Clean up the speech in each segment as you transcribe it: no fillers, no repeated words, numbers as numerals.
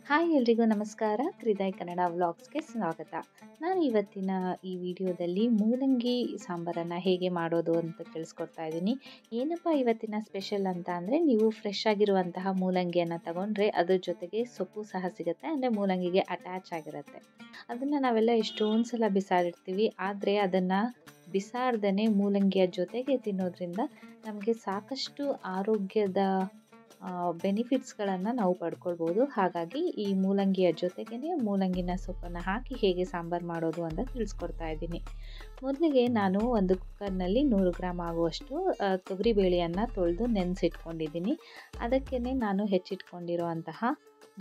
Hi ಎಲ್ರಿಗೂ ನಮಸ್ಕಾರ. ಕ್ರಿದಾಯ್ ಕನ್ನಡ ವ್ಲಾಗ್ಸ್ಗೆ ಸ್ವಾಗತ. ನಾನು ಇವತ್ತಿನ ಈ ವಿಡಿಯೋದಲ್ಲಿ ಮೂಲಂಗಿ ಸಾಂಬಾರನ್ನು ಹೇಗೆ ಮಾಡೋದು ಅಂತ ತಿಳಿಸ್ಕೊಡ್ತಾ ಇದ್ದೀನಿ. ಏನಪ್ಪ ಇವತ್ತಿನ ಸ್ಪೆಷಲ್ ಅಂತ ಅಂದರೆ, ನೀವು ಫ್ರೆಶ್ ಆಗಿರುವಂತಹ ಮೂಲಂಗಿಯನ್ನು ತಗೊಂಡ್ರೆ ಅದ್ರ ಜೊತೆಗೆ ಸೊಪ್ಪು ಸಹ ಸಿಗುತ್ತೆ, ಅಂದರೆ ಮೂಲಂಗಿಗೆ ಅಟ್ಯಾಚ್ ಆಗಿರುತ್ತೆ. ಅದನ್ನು ನಾವೆಲ್ಲ ಎಷ್ಟೊಂದು ಸಲ ಬಿಸಾಡಿರ್ತೀವಿ, ಆದರೆ ಅದನ್ನು ಬಿಸಾಡ್ದೇ ಮೂಲಂಗಿಯ ಜೊತೆಗೆ ತಿನ್ನೋದ್ರಿಂದ ನಮಗೆ ಸಾಕಷ್ಟು ಆರೋಗ್ಯದ ಬೆನಿಫಿಟ್ಸ್ಗಳನ್ನು ನಾವು ಪಡ್ಕೊಳ್ಬೋದು. ಹಾಗಾಗಿ ಈ ಮೂಲಂಗಿಯ ಜೊತೆಗೇ ಮೂಲಂಗಿನ ಸೊಪ್ಪನ್ನು ಹಾಕಿ ಹೇಗೆ ಸಾಂಬಾರು ಮಾಡೋದು ಅಂತ ತಿಳಿಸ್ಕೊಡ್ತಾ ಇದ್ದೀನಿ. ಮೊದಲಿಗೆ ನಾನು ಒಂದು ಕುಕ್ಕರ್ನಲ್ಲಿ 100 ಗ್ರಾಮ್ ಆಗುವಷ್ಟು ತೊಗರಿಬೇಳೆಯನ್ನು ತೊಳೆದು ನೆನೆಸಿಟ್ಕೊಂಡಿದ್ದೀನಿ. ಅದಕ್ಕೇ ನಾನು ಹೆಚ್ಚಿಟ್ಕೊಂಡಿರುವಂತಹ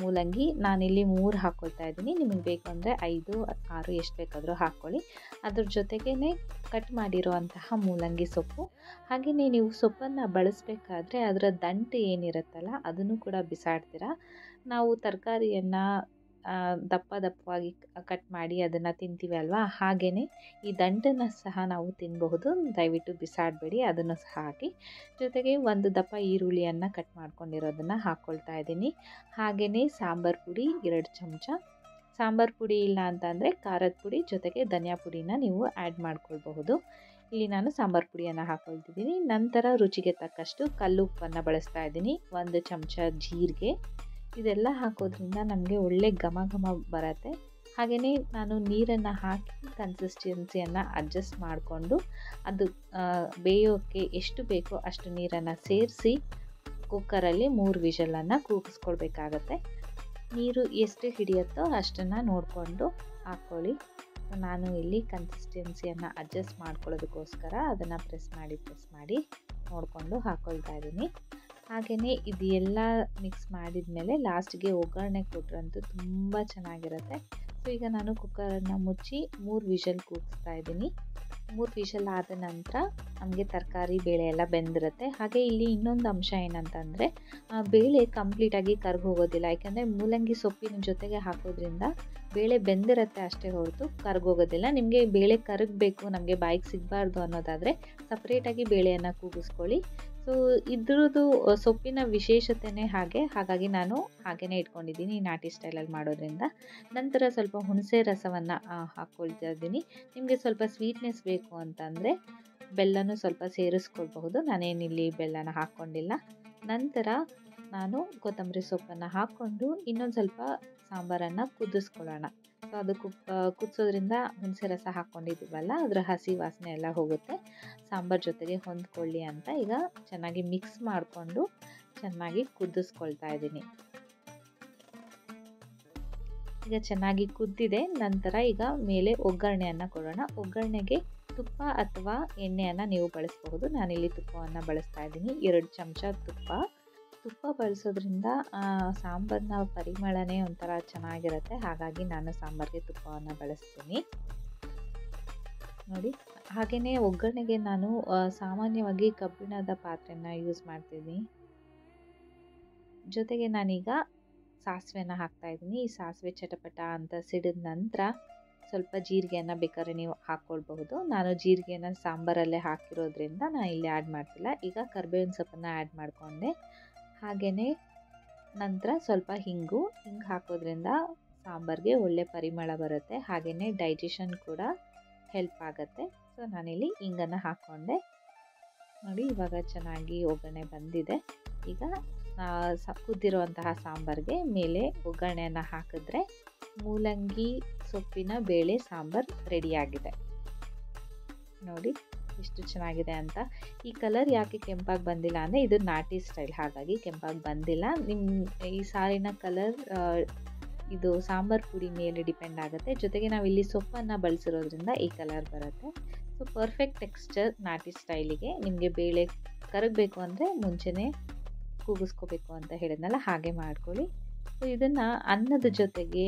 ಮೂಲಂಗಿ ನಾನಿಲ್ಲಿ 3 ಹಾಕ್ಕೊಳ್ತಾ ಇದ್ದೀನಿ. ನಿಮಗೆ ಬೇಕು ಅಂದರೆ 5, 6 ಎಷ್ಟು ಬೇಕಾದರೂ ಹಾಕ್ಕೊಳ್ಳಿ. ಅದ್ರ ಜೊತೆಗೇ ಕಟ್ ಮಾಡಿರುವಂತಹ ಮೂಲಂಗಿ ಸೊಪ್ಪು. ಹಾಗೆಯೇ ನೀವು ಸೊಪ್ಪನ್ನು ಬಳಸಬೇಕಾದ್ರೆ ಅದರ ದಂಟು ಏನಿರುತ್ತಲ್ಲ ಅದನ್ನು ಕೂಡ ಬಿಸಾಡ್ತೀರಾ. ನಾವು ತರಕಾರಿಯನ್ನು ದಪ್ಪ ದಪ್ಪವಾಗಿ ಕಟ್ ಮಾಡಿ ಅದನ್ನು ತಿಂತೀವಿ ಅಲ್ವಾ, ಹಾಗೆಯೇ ಈ ದಂಟನ್ನು ಸಹ ನಾವು ತಿನ್ನಬಹುದು. ದಯವಿಟ್ಟು ಬಿಸಾಡಬೇಡಿ, ಅದನ್ನು ಸಹ ಹಾಕಿ. ಜೊತೆಗೆ ಒಂದು ದಪ್ಪ ಈರುಳ್ಳಿಯನ್ನು ಕಟ್ ಮಾಡ್ಕೊಂಡಿರೋದನ್ನು ಹಾಕ್ಕೊಳ್ತಾ ಇದ್ದೀನಿ. ಹಾಗೆಯೇ ಸಾಂಬಾರು ಪುಡಿ 2 ಚಮಚ. ಸಾಂಬಾರು ಪುಡಿ ಇಲ್ಲ ಅಂತಂದರೆ ಖಾರದ ಪುಡಿ ಜೊತೆಗೆ ಧನಿಯಾ ಪುಡಿನ ನೀವು ಆ್ಯಡ್ ಮಾಡ್ಕೊಳ್ಬಹುದು. ಇಲ್ಲಿ ನಾನು ಸಾಂಬಾರು ಪುಡಿಯನ್ನು ಹಾಕ್ಕೊಳ್ತಿದ್ದೀನಿ. ನಂತರ ರುಚಿಗೆ ತಕ್ಕಷ್ಟು ಕಲ್ಲುಪ್ಪನ್ನು ಬಳಸ್ತಾ ಇದ್ದೀನಿ. 1 ಚಮಚ ಜೀರಿಗೆ. ಇದೆಲ್ಲ ಹಾಕೋದ್ರಿಂದ ನಮಗೆ ಒಳ್ಳೆ ಘಮ ಬರುತ್ತೆ. ಹಾಗೆಯೇ ನಾನು ನೀರನ್ನು ಹಾಕಿ ಕನ್ಸಿಸ್ಟೆನ್ಸಿಯನ್ನು ಅಡ್ಜಸ್ಟ್ ಮಾಡಿಕೊಂಡು ಅದು ಬೇಯೋಕ್ಕೆ ಎಷ್ಟು ಬೇಕೋ ಅಷ್ಟು ನೀರನ್ನು ಸೇರಿಸಿ ಕುಕ್ಕರಲ್ಲಿ 3 ವಿಷಲನ್ನು ಕೂಗಿಸ್ಕೊಳ್ಬೇಕಾಗತ್ತೆ. ನೀರು ಎಷ್ಟು ಹಿಡಿಯುತ್ತೋ ಅಷ್ಟನ್ನು ನೋಡಿಕೊಂಡು ಹಾಕ್ಕೊಳ್ಳಿ. ನಾನು ಇಲ್ಲಿ ಕನ್ಸಿಸ್ಟೆನ್ಸಿಯನ್ನು ಅಡ್ಜಸ್ಟ್ ಮಾಡ್ಕೊಳ್ಳೋದಕ್ಕೋಸ್ಕರ ಅದನ್ನು ಪ್ರೆಸ್ ಮಾಡಿ ನೋಡಿಕೊಂಡು ಹಾಕ್ಕೊಳ್ತಾ ಇದ್ದೀನಿ. ಹಾಗೆಯೇ ಇದೆಲ್ಲ ಮಿಕ್ಸ್ ಮಾಡಿದ ಮೇಲೆ ಲಾಸ್ಟಿಗೆ ಒಗ್ಗರಣೆ ಕೊಟ್ಟರಂತೂ ತುಂಬ ಚೆನ್ನಾಗಿರುತ್ತೆ. ಸೊ ಈಗ ನಾನು ಕುಕ್ಕರನ್ನು ಮುಚ್ಚಿ 3 ವಿಷಲ್ ಕೂಗಿಸ್ತಾ ಇದ್ದೀನಿ. 3 ವಿಷಲ್ ಆದ ನಂತರ ನಮಗೆ ತರಕಾರಿ ಬೇಳೆ ಎಲ್ಲ ಬೆಂದಿರುತ್ತೆ. ಹಾಗೆ ಇಲ್ಲಿ ಇನ್ನೊಂದು ಅಂಶ ಏನಂತಂದರೆ, ಬೇಳೆ ಕಂಪ್ಲೀಟಾಗಿ ಕರ್ಗೋಗೋದಿಲ್ಲ. ಯಾಕೆಂದರೆ ಮೂಲಂಗಿ ಸೊಪ್ಪಿನ ಜೊತೆಗೆ ಹಾಕೋದ್ರಿಂದ ಬೇಳೆ ಬೆಂದಿರುತ್ತೆ ಅಷ್ಟೇ ಹೊರತು ಕರ್ಗೋಗೋದಿಲ್ಲ. ನಿಮಗೆ ಬೇಳೆ ಕರಗಬೇಕು, ನಮಗೆ ಬಾಯಿಗೆ ಸಿಗಬಾರ್ದು ಅನ್ನೋದಾದರೆ ಸಪ್ರೇಟಾಗಿ ಬೇಳೆಯನ್ನು ಕೂಗಿಸ್ಕೊಳ್ಳಿ. ಸೊ ಇದ್ರದ್ದು ಸೊಪ್ಪಿನ ವಿಶೇಷತೆಯೇ ಹಾಗಾಗಿ ನಾನು ಹಾಗೆಯೇ ಇಟ್ಕೊಂಡಿದ್ದೀನಿ ನಾಟಿ ಸ್ಟೈಲಲ್ಲಿ ಮಾಡೋದ್ರಿಂದ. ನಂತರ ಸ್ವಲ್ಪ ಹುಣಸೆ ರಸವನ್ನು ಹಾಕ್ಕೊಳ್ತಾ ಇದ್ದೀನಿ. ನಿಮಗೆ ಸ್ವಲ್ಪ ಸ್ವೀಟ್ನೆಸ್ ಬೇಕು ಅಂತಂದರೆ ಬೆಲ್ಲನೂ ಸ್ವಲ್ಪ ಸೇರಿಸ್ಕೊಳ್ಬಹುದು. ನಾನೇನಿಲ್ಲಿ ಬೆಲ್ಲನ ಹಾಕ್ಕೊಂಡಿಲ್ಲ. ನಂತರ ನಾನು ಕೊತ್ತಂಬರಿ ಸೊಪ್ಪನ್ನು ಹಾಕ್ಕೊಂಡು ಇನ್ನೊಂದು ಸ್ವಲ್ಪ ಸಾಂಬಾರನ್ನು ಕುದಿಸ್ಕೊಳ್ಳೋಣ. ಸೊ ಅದು ಕುದಿಸೋದ್ರಿಂದ ಹುಣಸೆ ರಸ ಹಾಕ್ಕೊಂಡಿದ್ದೀವಲ್ಲ, ಅದರ ಹಸಿ ವಾಸನೆ ಎಲ್ಲ ಹೋಗುತ್ತೆ. ಸಾಂಬಾರು ಜೊತೆಗೆ ಹೊಂದ್ಕೊಳ್ಳಿ ಅಂತ ಈಗ ಚೆನ್ನಾಗಿ ಮಿಕ್ಸ್ ಮಾಡಿಕೊಂಡು ಚೆನ್ನಾಗಿ ಕುದಿಸ್ಕೊಳ್ತಾ ಇದ್ದೀನಿ. ಈಗ ಚೆನ್ನಾಗಿ ಕುದ್ದಿದೆ. ನಂತರ ಈಗ ಮೇಲೆ ಒಗ್ಗರಣೆಯನ್ನು ಕೊಡೋಣ. ಒಗ್ಗರಣೆಗೆ ತುಪ್ಪ ಅಥವಾ ಎಣ್ಣೆಯನ್ನು ನೀವು ಬಳಸಬಹುದು. ನಾನಿಲ್ಲಿ ತುಪ್ಪವನ್ನು ಬಳಸ್ತಾ ಇದ್ದೀನಿ. 2 ಚಮಚ ತುಪ್ಪ ಬಳಸೋದ್ರಿಂದ ಸಾಂಬಾರಿನ ಪರಿಮಳನೇ ಒಂಥರ ಚೆನ್ನಾಗಿರುತ್ತೆ. ಹಾಗಾಗಿ ನಾನು ಸಾಂಬಾರಿಗೆ ತುಪ್ಪವನ್ನು ಬಳಸ್ತೀನಿ ನೋಡಿ. ಹಾಗೆಯೇ ಒಗ್ಗರಣೆಗೆ ನಾನು ಸಾಮಾನ್ಯವಾಗಿ ಕಬ್ಬಿಣದ ಪಾತ್ರೆನ ಯೂಸ್ ಮಾಡ್ತೀನಿ. ಜೊತೆಗೆ ನಾನೀಗ ಸಾಸಿವೆನ ಹಾಕ್ತಾ ಇದ್ದೀನಿ. ಈ ಸಾಸಿವೆ ಚಟಪಟ ಅಂತ ಸಿಡಿದ ನಂತರ ಸ್ವಲ್ಪ ಜೀರಿಗೆಯನ್ನು ಬೇಕಾದ್ರೆ ನೀವು ಹಾಕ್ಕೊಳ್ಬಹುದು. ನಾನು ಜೀರಿಗೆನ ಸಾಂಬಾರಲ್ಲೇ ಹಾಕಿರೋದ್ರಿಂದ ನಾನು ಇಲ್ಲಿ ಆ್ಯಡ್ ಮಾಡ್ತಿಲ್ಲ. ಈಗ ಕರಿಬೇವಿನ ಸೊಪ್ಪನ್ನು ಆ್ಯಡ್ ಮಾಡಿಕೊಂಡೆ. ಹಾಗೆಯೇ ನಂತರ ಸ್ವಲ್ಪ ಹಿಂಗು ಹಾಕೋದ್ರಿಂದ ಸಾಂಬಾರಿಗೆ ಒಳ್ಳೆ ಪರಿಮಳ ಬರುತ್ತೆ. ಹಾಗೆಯೇ ಡೈಜೆಷನ್ ಕೂಡ ಹೆಲ್ಪ್ ಆಗುತ್ತೆ. ಸೊ ನಾನಿಲ್ಲಿ ಹಿಂಗನ್ನು ಹಾಕ್ಕೊಂಡೆ ನೋಡಿ. ಇವಾಗ ಚೆನ್ನಾಗಿ ಒಗ್ಗರಣೆ ಬಂದಿದೆ. ಈಗ ಕುದ್ದಿರುವಂತಹ ಸಾಂಬಾರಿಗೆ ಮೇಲೆ ಒಗ್ಗರಣೆಯನ್ನು ಹಾಕಿದ್ರೆ ಮೂಲಂಗಿ ಸೊಪ್ಪಿನ ಬೇಳೆ ಸಾಂಬಾರು ರೆಡಿಯಾಗಿದೆ ನೋಡಿ. ಎಷ್ಟು ಚೆನ್ನಾಗಿದೆ ಅಂತ. ಈ ಕಲರ್ ಯಾಕೆ ಕೆಂಪಾಗಿ ಬಂದಿಲ್ಲ ಅಂದರೆ ಇದು ನಾಟಿ ಸ್ಟೈಲ್, ಹಾಗಾಗಿ ಕೆಂಪಾಗಿ ಬಂದಿಲ್ಲ. ಈ ಸಾರಿನ ಕಲರ್ ಇದು ಸಾಂಬಾರು ಪುಡಿ ಮೇಲೆ ಡಿಪೆಂಡ್ ಆಗುತ್ತೆ. ಜೊತೆಗೆ ನಾವಿಲ್ಲಿ ಸೊಪ್ಪನ್ನು ಬಳಸಿರೋದ್ರಿಂದ ಈ ಕಲರ್ ಬರುತ್ತೆ. ಸೊ ಪರ್ಫೆಕ್ಟ್ ಟೆಕ್ಸ್ಚರ್ ನಾಟಿ ಸ್ಟೈಲಿಗೆ. ನಿಮಗೆ ಬೇಳೆ ಕರಗಬೇಕು ಅಂದರೆ ಮುಂಚೆನೇ ಕೂಗಿಸ್ಕೋಬೇಕು ಅಂತ ಹೇಳಿದ್ನಲ್ಲ, ಹಾಗೆ ಮಾಡ್ಕೊಳ್ಳಿ. ಸೊ ಇದನ್ನು ಅನ್ನದ ಜೊತೆಗೆ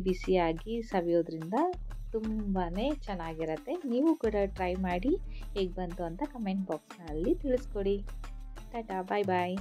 ಬಿಸಿಯಾಗಿ ಸವಿಯೋದ್ರಿಂದ ತುಂಬಾ ಚೆನ್ನಾಗಿರುತ್ತೆ. ನೀವು ಕೂಡ ಟ್ರೈ ಮಾಡಿ ಹೇಗೆ ಬಂತು ಅಂತ ಕಮೆಂಟ್ ಬಾಕ್ಸ್ನಲ್ಲಿ ತಿಳಿಸ್ಕೊಡಿ. ಟಾಟಾ, ಬಾಯ್ ಬಾಯ್.